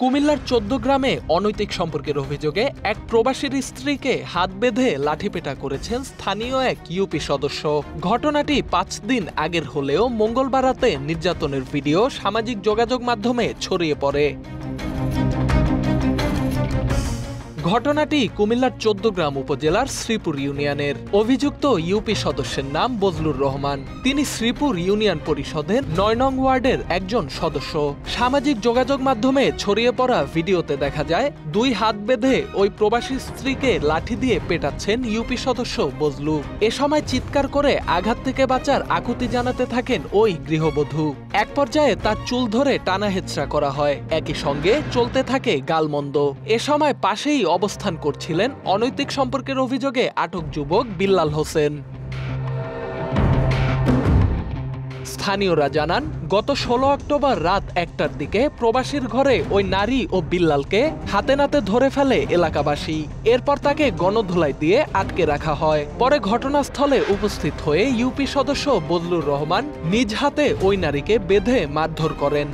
কুমিল্লার ১৪ গ্রামে অনৈতিক সম্পর্কের অভিযোগে এক প্রবাসীর স্ত্রীকে হাত বেঁধে লাঠিপেটা করেছেন স্থানীয় এক ইউপি সদস্য। ঘটনাটি ৫ দিন আগের হলেও মঙ্গলবার রাতে নির্যাতনের ভিডিও সামাজিক যোগাযোগ মাধ্যমে ছড়িয়ে পড়ে। ঘটনাটি কুমিল্লার ১৪ গ্রাম উপজেলার শ্রীপুর ইউনিয়নের। অভিযুক্ত ইউপি সদস্যের নাম বজলুর রহমান। তিনি শ্রীপুর ইউনিয়ন পরিষদের ৯ নং ওয়ার্ডের একজন সদস্য। সামাজিক যোগাযোগ মাধ্যমে ছড়িয়ে পড়া ভিডিওতে দেখা যায় ২ হাত বেঁধে ওই প্রবাসী স্ত্রীকে লাঠি দিয়ে পেটাচ্ছেন ইউপি সদস্য বজলু। এ সময় চিৎকার করে আঘাত থেকে বাঁচার আকুতি জানাতে থাকেন ওই গৃহবধূ। এক পর্যায়ে তার চুল ধরে টানা হেঁচড়া করা হয়। একই সঙ্গে চলতে থাকে গালমন্দ। এ সময় পাশেই অবস্থান করছিলেন অনৈতিক সম্পর্কের অভিযোগে আটক যুবক বিল্লাল হোসেন। স্থানীয়রা জানান, গত ১৬ অক্টোবর রাত ১টার দিকে প্রবাসীর ঘরে ওই নারী ও বিল্লালকে হাতে নাতে ধরে ফেলে এলাকাবাসী। এরপর তাকে গণধোলাই দিয়ে আটকে রাখা হয়। পরে ঘটনাস্থলে উপস্থিত হয়ে ইউপি সদস্য বজলুর রহমান নিজ হাতে ওই নারীকে বেঁধে মারধর করেন।